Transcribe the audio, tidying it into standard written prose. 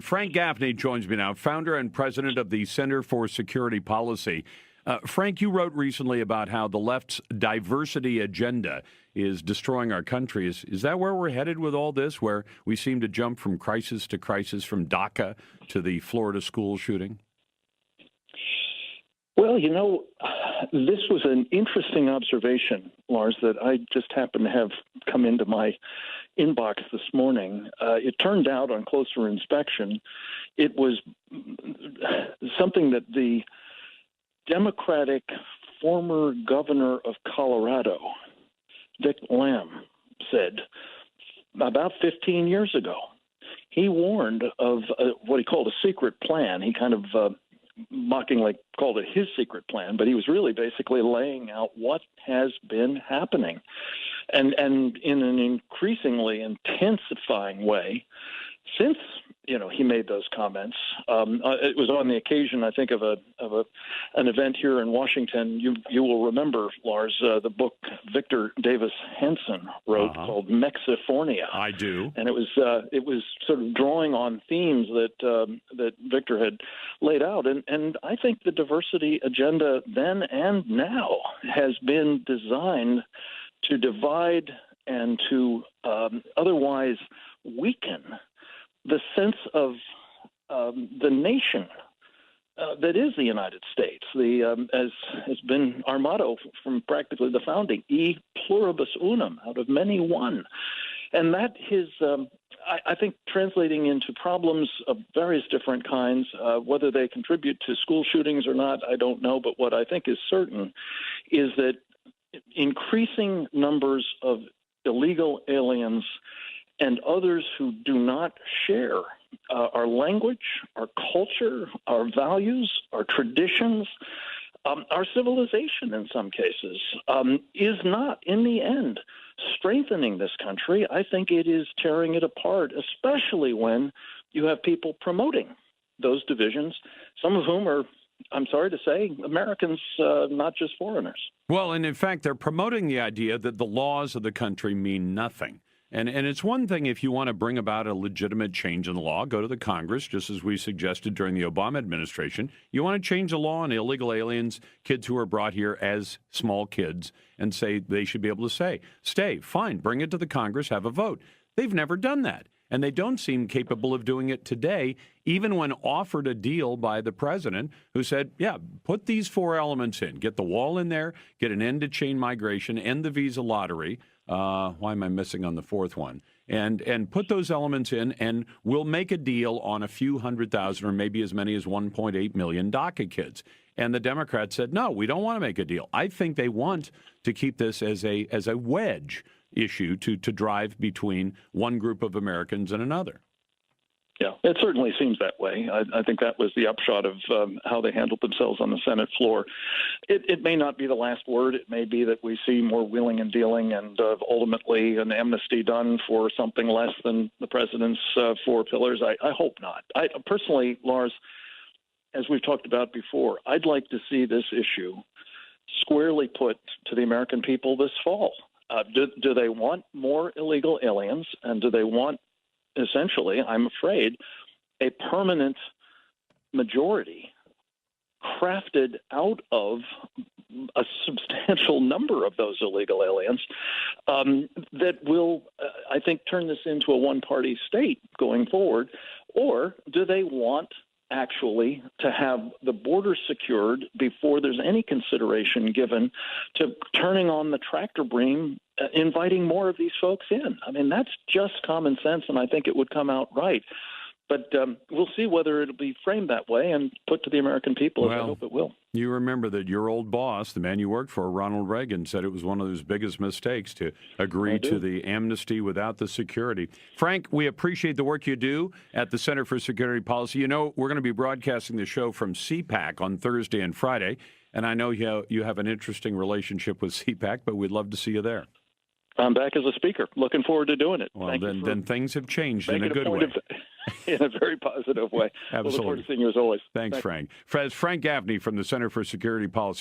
Frank Gaffney joins me now, founder and president of the Center for Security Policy. Frank, you wrote recently about how the left's diversity agenda is destroying our country. Is that where we're headed with all this, where we seem to jump from crisis to crisis, from DACA to the Florida school shooting? Well, this was an interesting observation, Lars, that I just happened to have come into my inbox this morning. It turned out on closer inspection, it was something that the Democratic former governor of Colorado, Dick Lamb, said about 15 years ago. He warned of what he called a secret plan. He kind of mockingly called it his secret plan, but he was really basically laying out what has been happening. And in an increasingly intensifying way since, he made those comments. It was on the occasion, I think, of an event here in Washington. You will remember, Lars, the book Victor Davis Hanson wrote called Mexifornia. I do. And it was sort of drawing on themes that Victor had laid out. And I think the diversity agenda then and now has been designed to divide and to otherwise weaken the sense of the nation that is the United States. As has been our motto from practically the founding, e pluribus unum, out of many one. And that is, I think, translating into problems of various different kinds. Whether they contribute to school shootings or not, I don't know. But what I think is certain is that increasing numbers of illegal aliens and others who do not share our language, our culture, our values, our traditions, our civilization in some cases, is not, in the end, strengthening this country. I think it is tearing it apart, especially when you have people promoting those divisions, some of whom are, I'm sorry to say, Americans, not just foreigners. Well, and in fact, they're promoting the idea that the laws of the country mean nothing. And it's one thing if you want to bring about a legitimate change in the law, go to the Congress, just as we suggested during the Obama administration. You want to change the law on illegal aliens, kids who are brought here as small kids, and say they should be able to stay, fine, bring it to the Congress, have a vote. They've never done that. And they don't seem capable of doing it today, even when offered a deal by the president who said, yeah, put these four elements in. Get the wall in there, get an end to chain migration, end the visa lottery. Why am I missing on the fourth one? And put those elements in, and we'll make a deal on a few 100,000 or maybe as many as 1.8 million DACA kids. And the Democrats said, no, we don't want to make a deal. I think they want to keep this as a wedge issue to drive between one group of Americans and another. Yeah, it certainly seems that way. I think that was the upshot of how they handled themselves on the Senate floor. It may not be the last word. It may be that we see more wheeling and dealing and ultimately an amnesty done for something less than the president's four pillars. I hope not. I personally, Lars, as we've talked about before, I'd like to see this issue squarely put to the American people this fall. Do they want more illegal aliens, and do they want, essentially, I'm afraid, a permanent majority crafted out of a substantial number of those illegal aliens that will, I think, turn this into a one-party state going forward? Or do they want actually to have the border secured before there's any consideration given to turning on the tractor beam, inviting more of these folks in? I mean, that's just common sense, and I think it would come out right. But we'll see whether it'll be framed that way and put to the American people, as I hope it will. You remember that your old boss, the man you worked for, Ronald Reagan, said it was one of his biggest mistakes to agree to the amnesty without the security. Frank, we appreciate the work you do at the Center for Security Policy. You know, we're going to be broadcasting the show from CPAC on Thursday and Friday, and I know you have an interesting relationship with CPAC, but we'd love to see you there. I'm back as a speaker. Looking forward to doing it. Well, then things have changed in a good way. In a very positive way. Absolutely. We'll look forward to seeing you as always. Thanks, Frank. Frank Gaffney from the Center for Security Policy.